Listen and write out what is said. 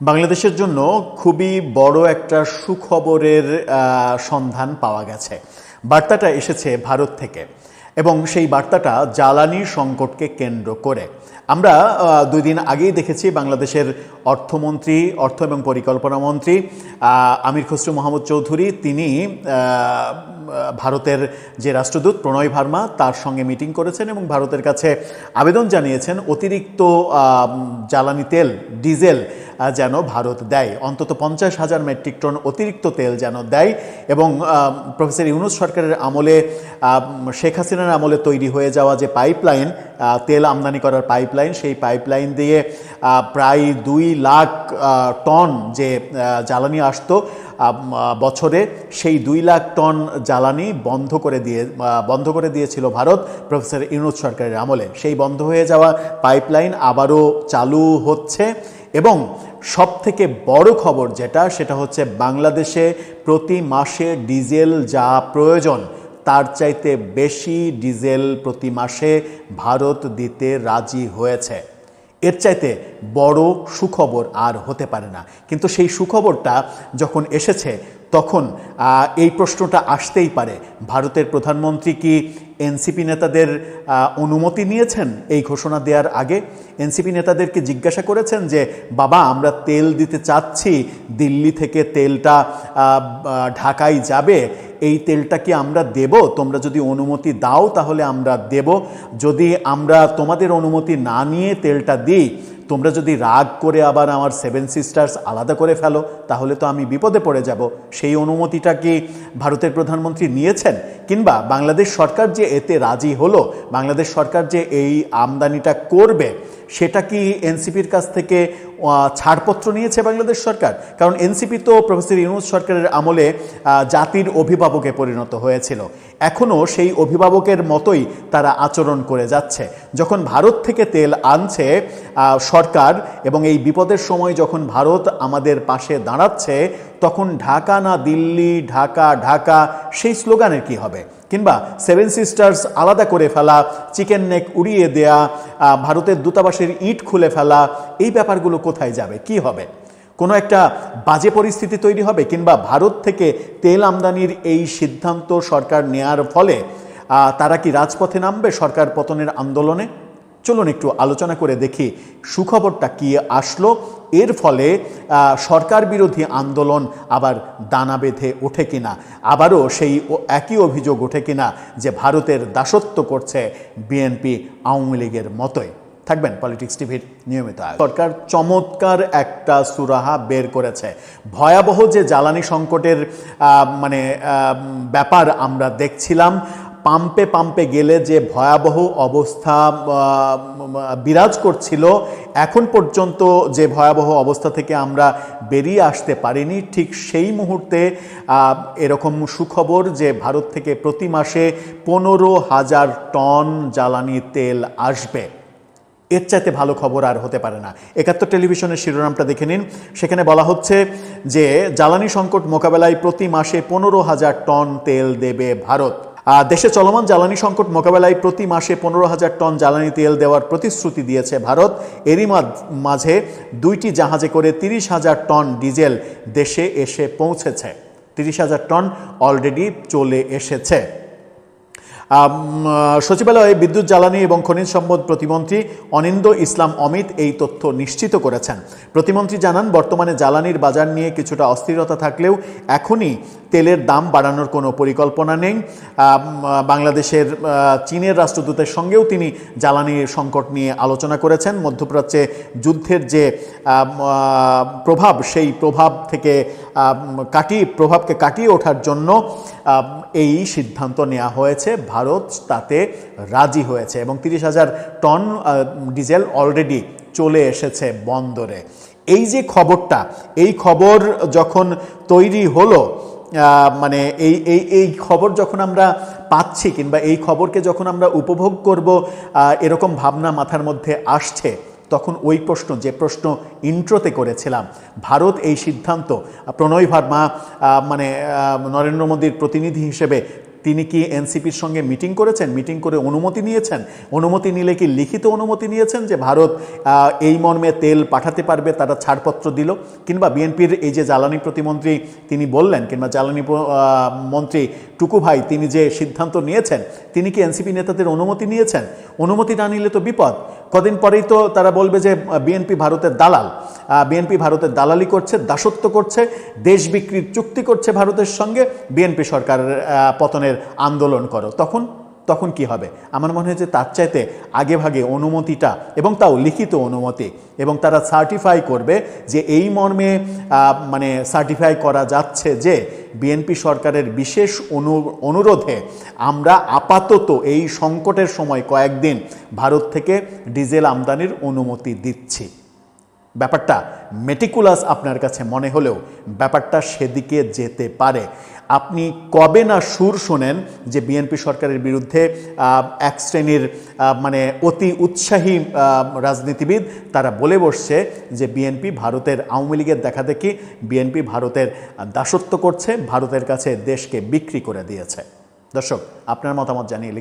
বাংলাদেশের জন্য খুবই বড় একটা সুখবরের সন্ধান পাওয়া গেছে। বার্তাটা এসেছে ভারত থেকে এবং সেই বার্তাটা জ্বালানি সংকটকে কেন্দ্র করে। আমরা 2 দিন আগেই দেখেছি বাংলাদেশের অর্থমন্ত্রী, অর্থ এবং পরিকল্পনা মন্ত্রী আমির খসরু মাহমুদ চৌধুরী তিনি ভারতের যে রাষ্ট্রদূত প্রণয় ভার্মা তার সঙ্গে মিটিং করেছেন এবং ভারতের কাছে আবেদন জানিয়েছেন অতিরিক্ত জ্বালানি তেল, ডিজেল যেন ভারত দেয়, অন্তত 50,000 মেট্রিক টন অতিরিক্ত তেল যেন দেয়। এবং প্রফেসর ইউনূস সরকারের আমলে, শেখ হাসিনার আমলে তৈরি হয়ে যাওয়া যে পাইপলাইন, তেল আমদানি করার পাইপলাইন, সেই পাইপলাইন দিয়ে প্রায় 2 লাখ টন যে জ্বালানি আসতো বছরে, সেই 2 লাখ টন জ্বালানি বন্ধ করে দিয়েছিল ভারত প্রফেসর ইউনূস সরকারের আমলে। সেই বন্ধ হয়ে যাওয়া পাইপলাইন আবারও চালু হচ্ছে এবং সবথেকে বড় খবর সেটা হচ্ছে বাংলাদেশে প্রতি মাসে ডিজেল যা প্রয়োজন তার চাইতে বেশি ডিজেল প্রতি মাসে ভারত দিতে রাজি হয়েছে। এর চাইতে বড় সুখবর আর হতে পারে না। কিন্তু সেই সুখবরটা যখন এসেছে তখন এই প্রশ্নটা আসতেই পারে, ভারতের প্রধানমন্ত্রী কি এনসিপি নেতাদের অনুমতি নিয়েছেন এই ঘোষণা দেওয়ার আগে? এনসিপি নেতাদেরকে জিজ্ঞাসা করেছেন যে বাবা, আমরা তেল দিতে চাচ্ছি, দিল্লি থেকে তেলটা ঢাকায় যাবে, এই তেলটা কি আমরা দেব? তোমরা যদি অনুমতি দাও তাহলে আমরা দেব, যদি আমরা তোমাদের অনুমতি না নিয়ে তেলটা দিই, তোমরা যদি রাগ করে আবার আমার 7 সিস্টার্স আলাদা করে ফেলো, তাহলে তো আমি বিপদে পড়ে যাব। সেই অনুমতিটা কি ভারতের প্রধানমন্ত্রী নিয়েছেন? কিংবা বাংলাদেশ সরকার যে এতে রাজি হলো, বাংলাদেশ সরকার যে এই আমদানিটা করবে, সেটা কি এনসিপির কাছ থেকে ছাড়পত্র নিয়েছে বাংলাদেশ সরকার? কারণ এনসিপি তো প্রফেসর ইউনূস সরকারের আমলে জাতির অভিভাবকে পরিণত হয়েছিল, এখনও সেই অভিভাবকের মতোই তারা আচরণ করে যাচ্ছে। যখন ভারত থেকে তেল আনছে সরকার এবং এই বিপদের সময় যখন ভারত আমাদের পাশে দাঁড়াচ্ছে, তখন ঢাকা না দিল্লি, ঢাকা ঢাকা, সেই স্লোগানের কি হবে? কিংবা 7 সিস্টার্স আলাদা করে ফেলা, চিকেন নেক উড়িয়ে দেয়া, ভারতের দূতাবাসের ইট খুলে ফেলা, এই ব্যাপারগুলো কোথায় যাবে? কি হবে? কোনো একটা বাজে পরিস্থিতি তৈরি হবে? কিংবা ভারত থেকে তেল আমদানির এই সিদ্ধান্ত সরকার নেয়ার ফলে তারা কি রাজপথে নামবে সরকার পতনের আন্দোলনে? চলুন একটু আলোচনা করে দেখি সুখবরটা কি আসলো, এর ফলে সরকার বিরোধী আন্দোলন আবার দানা বেঁধে ওঠে কিনা, আবারও সেই একই অভিযোগ ওঠে কিনা যে ভারতের দাসত্ব করছে বিএনপি আওয়ামী লীগের মতোই। থাকবেন পলিটিক্স টিভির নিয়মিত আয়োজন। সরকার চমৎকার একটা সুরাহা বের করেছে। ভয়াবহ যে জ্বালানি সংকটের ব্যাপার আমরা দেখছিলাম, পাম্পে পাম্পে গেলে যে ভয়াবহ অবস্থা বিরাজ করছিল, এখন পর্যন্ত যে ভয়াবহ অবস্থা থেকে আমরা বেরিয়ে আসতে পারিনি, ঠিক সেই মুহূর্তে এরকম সুখবর যে ভারত থেকে প্রতি মাসে 15,000 টন জ্বালানি তেল আসবে। এর চাইতে ভালো খবর আর হতে পারে না। 71 টেলিভিশনের শিরোনামটা দেখে নিন। সেখানে বলা হচ্ছে যে জ্বালানি সংকট মোকাবেলায় প্রতি মাসে 15,000 টন তেল দেবে ভারত। দেশে চলমান জ্বালানি সংকট মোকাবেলায় প্রতি মাসে 15,000 টন জ্বালানি তেল দেওয়ার প্রতিশ্রুতি দিয়েছে ভারত। এরই মাঝে 2টি জাহাজে করে 30,000 টন ডিজেল দেশে এসে পৌঁছেছে। 30,000 টন অলরেডি চলে এসেছে। সচিবালয়ে বিদ্যুৎ, জ্বালানি এবং খনিজ সম্পদ প্রতিমন্ত্রী অনিন্দ্য ইসলাম অমিত এই তথ্য নিশ্চিত করেছেন। প্রতিমন্ত্রী জানান, বর্তমানে জ্বালানির বাজার নিয়ে কিছুটা অস্থিরতা থাকলেও এখনই তেলের দাম বাড়ানোর কোনো পরিকল্পনা নেই। বাংলাদেশের চীনের রাষ্ট্রদূতের সঙ্গেও তিনি জ্বালানির সংকট নিয়ে আলোচনা করেছেন। মধ্যপ্রাচ্যে যুদ্ধের যে প্রভাব, সেই প্রভাবকে কাটিয়ে ওঠার জন্য এই সিদ্ধান্ত নেওয়া হয়েছে। ভারত তাতে রাজি হয়েছে এবং 30,000 টন ডিজেল অলরেডি চলে এসেছে বন্দরে। এই যে খবরটা, এই খবর যখন তৈরি হলো, এই খবর যখন আমরা পাচ্ছি কিংবা এই খবরকে যখন আমরা উপভোগ করব, এরকম ভাবনা মাথার মধ্যে আসছে, তখন ওই যে প্রশ্ন ইন্ট্রোতে করেছিলাম, ভারত এই সিদ্ধান্ত, প্রণয় ভার্মা নরেন্দ্র মোদীর প্রতিনিধি হিসেবে তিনি কি এনসিপির সঙ্গে মিটিং করেছেন, মিটিং করে অনুমতি নিয়েছেন? অনুমতি নিলে কি লিখিত অনুমতি নিয়েছেন যে ভারত এই মর্মে তেল পাঠাতে পারবে, তারা ছাড়পত্র দিল? কিংবা বিএনপির এই যে জ্বালানি প্রতিমন্ত্রী তিনি বললেন, কিংবা জ্বালানি মন্ত্রী টুকু ভাই তিনি যে সিদ্ধান্ত নিয়েছেন, তিনি কি এনসিপি নেতাদের অনুমতি নিয়েছেন? অনুমতি না নিলে তো বিপদ। কদিন পরেই তো তারা বলবে যে বিএনপি ভারতের দালাল, বিএনপি ভারতের দালালি করছে, দাসত্ব করছে, দেশ বিক্রির চুক্তি করছে ভারতের সঙ্গে, বিএনপি সরকারের পতনের আন্দোলন করো। তখন কি হবে? আমার মনে হয় যে তার চাইতে আগে ভাগে অনুমতিটা, এবং তাও লিখিত অনুমতি, এবং তারা সার্টিফাই করবে যে এই মর্মে মানে সার্টিফাই করা যাচ্ছে যে বিএনপি সরকারের বিশেষ অনুরোধে আমরা আপাতত এই সংকটের সময় কয়েকদিন ভারত থেকে ডিজেল আমদানির অনুমতি দিচ্ছি। ব্যাপারটা মেটিকুলাস আপনার কাছে মনে হলেও ব্যাপারটা সেদিকে যেতে পারে। আপনি কবে না সুর শোনেন যে বিএনপি সরকারের বিরুদ্ধে এক শ্রেণীর মানে অতি উৎসাহী রাজনীতিবিদ তারা বলে বসছে যে বিএনপি ভারতের আওয়ামী লীগের দেখাদেখি বিএনপি ভারতের দাসত্ব করছে, ভারতের কাছে দেশকে বিক্রি করে দিয়েছে। দর্শক, আপনার মতামত জানিয়ে